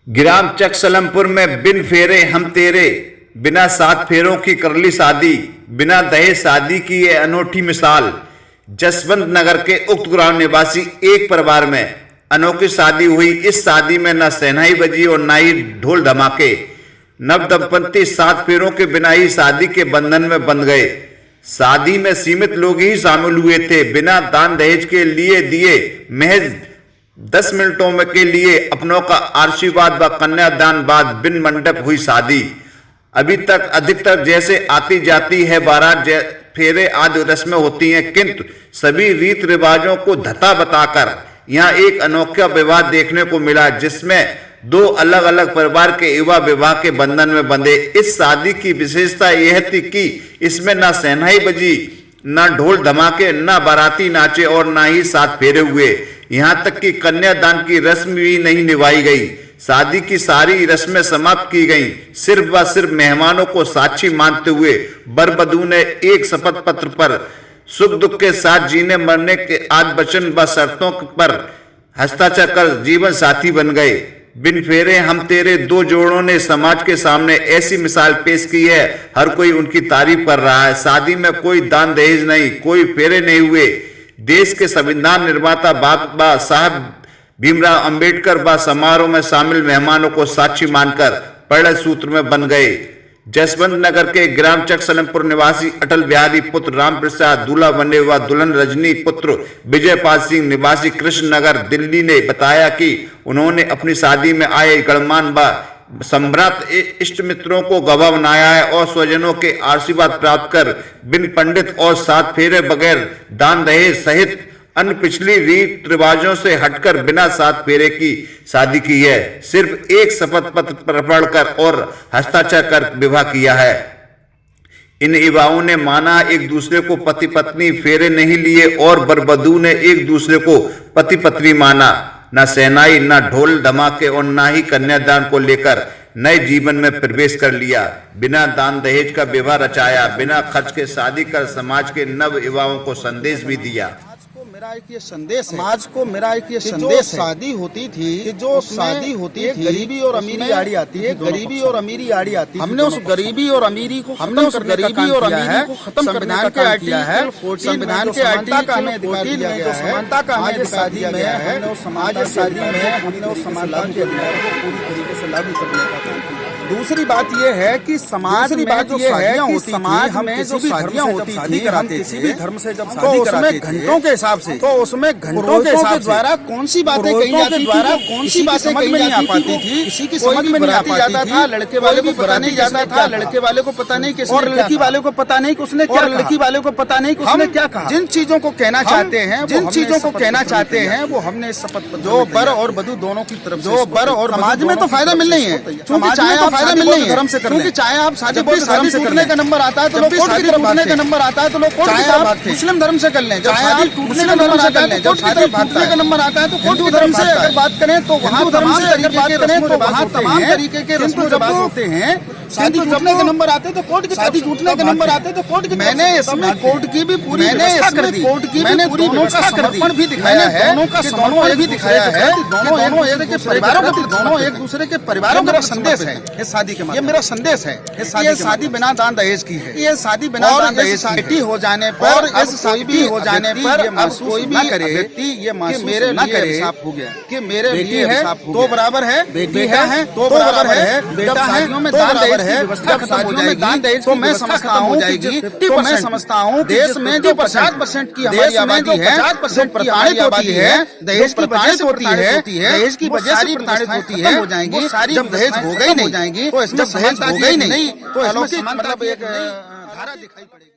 ग्राम चक सलमपुर में बिन फेरे हम तेरे, बिना सात फेरों की कर ली शादी, बिना दहेज शादी की ये अनोखी मिसाल। जसवंत नगर के उक्त ग्राम निवासी एक परिवार में अनोखी शादी हुई। इस शादी में न शहनाई बजी और न ही ढोल धमाके। नव दंपति सात फेरों के बिना ही शादी के बंधन में बंध गए। शादी में सीमित लोग ही शामिल हुए थे। बिना दान दहेज के लिए दिए महज 10 मिनटों में के लिए अपनों का आशीर्वाद व कन्यादान बाद बिन मंडप हुई शादी। अभी तक अधिकतर जैसे आती जाती है बारात फेरे आदि रस्में होती हैं, किंतु सभी रीत रिवाजों को धता बताकर यहाँ एक अनोखा विवाह देखने को मिला, जिसमें दो अलग अलग परिवार के युवा विवाह के बंधन में बंधे। इस शादी की विशेषता यह थी कि इसमें न शहनाई बजी, न ढोल धमाके, न बाराती नाचे और न ही सात फेरे हुए। यहाँ तक कि कन्यादान की रस्म भी नहीं निभाई गई। शादी की सारी रस्में समाप्त की गईं। सिर्फ व सिर्फ मेहमानों को साक्षी मानते हुए वर वधू ने एक शपथ पत्र पर सुख दुख के साथ जीने मरने के आदि वचन व शर्तों पर हस्ताक्षर कर जीवन साथी बन गए। बिन फेरे हम तेरे दो जोड़ों ने समाज के सामने ऐसी मिसाल पेश की है, हर कोई उनकी तारीफ कर रहा है। शादी में कोई दान दहेज नहीं, कोई फेरे नहीं हुए। देश के संविधान निर्माता बाबा साहब भीमराव अंबेडकर व समारोह में शामिल मेहमानों को साक्षी मानकर परिणय सूत्र में बन गए। जसवंत नगर के ग्राम चक सलमपुर निवासी अटल बिहारी पुत्र राम प्रसाद दूल्हा बने व दुल्हन रजनी पुत्र विजयपाल सिंह निवासी कृष्ण नगर दिल्ली ने बताया कि उन्होंने अपनी शादी में आए गणमान्य व सम्राट इष्ट मित्रों को गवाह बनाया है और स्वजनों के आशीर्वाद प्राप्त कर बिन पंडित और सात फेरे बगैर दान दहेज सहित अन्य पिछली रीत रिवाजों से हटकर बिना सात फेरे की शादी की है। सिर्फ एक शपथ पत्र पर पढ़कर और हस्ताक्षर कर विवाह किया है। इन युवाओं ने माना एक दूसरे को पति पत्नी, फेरे नहीं लिए और वर वधू ने एक दूसरे को पति पत्नी माना। न शहनाई, न ढोल धमाके और न ही कन्यादान को लेकर नए जीवन में प्रवेश कर लिया। बिना दान दहेज का विवाह रचाया, बिना खर्च के शादी कर समाज के नव युवाओं को संदेश भी दिया। मेरा एक ये संदेश है, समाज को मेरा एक ये संदेश है, शादी होती थी कि जो शादी होती थी गरीबी और अमीरी आड़ी आती है, गरीबी और अमीरी आड़ी आती है। हमने उस गरीबी और अमीरी को खत्म करने को खत्म संविधान के आर्टिकल है, संविधान के आर्टिकल का हमें अधिकार दिया गया है, समानता का हमें अधिकार दिया गया है। हमने उस समाज शादी में हमने उस समानता के अधिकार को पूरी तरीके से लागू करने का काम किया। दूसरी बात यह है कि समाज में जो शादियां होती समाज में जो शादियां होती थी, हम किसी भी धर्म से जब शादी कराते थे, घंटों के हिसाब से, तो उसमें घंटों के हिसाब द्वारा कौन सी बातें कही जाती द्वारा कौन सी बातें समझ में नहीं आ पाती थी, किसी की समझ में नहीं आ पाती था। लड़के वाले को पता नहीं जाता था, लड़के वाले को पता नहीं किसने, और लड़की वाले को पता नहीं कि उसने क्या, लड़की वाले को पता नहीं कि उसने क्या कहा। जिन चीजों को कहना चाहते हैं, जिन चीजों को कहना चाहते हैं, वो हमने शपथ जो वर और वधू दोनों की तरफ जो वर और समाज में तो फायदा मिल नहीं है, समाज में तो फायदा मिल नहीं है, धर्म से क्योंकि चाहे आप शादी धर्म से करने का नंबर आता है तो लोग कोर्ट की तरफ भागने का नंबर आता है तो लोग कोर्ट की तरफ भागते हैं। मुस्लिम धर्म से कर लें, जब शादी टूटने का नंबर आता है तो शादी टूटने का नंबर आता है तो कोर्ट की धर्म से अगर बात करें तो वहाँ धर्म से अगर बात करें तो वहाँ तमाम तरीके के रस्म रिवाज होते हैं। शादी टूटने के नंबर आते तो कोर्ट की, शादी टूटने के नंबर आते तो कोर्ट की। मैंने इसमें कोर्ट की भी पूरी व्यवस्था कर दी, कोर्ट की मैंने दोनों का समर्पण भी दिखाया है, दोनों का समर्पण भी दिखाया है, दोनों एक दूसरे के परिवारों को, दोनों एक दूसरे के परिवारों का संदेश है इस शादी के। ये मेरा संदेश है। ये शादी बिना दान दहेज की है, ये शादी बिना दान दहेज की। बेटी हो जाने पर और इस कोई भी हो जाने पर अब कोई भी व्यक्ति ये महसूस मेरे ना करे हो गया कि मेरे बेटी है तो बराबर है, बेटा है तो बराबर है, बेटा है तो बराबर है। जब शादियों में दान दहेज तो मैं समझता हूँ जाएगी, तो मैं समझता हूँ देश में जो 50% की हमारी आबादी है, 50% प्रताड़ित होती है, दहेज प्रताड़ित होती है, दहेज की वजह से प्रताड़ित होती है, हो जाएंगी। जब दहेज हो गई नहीं जाएंगी तो इसमें दहेज हो गई नहीं तो इसमें मतलब एक धारा दिखाई पड़ेगी।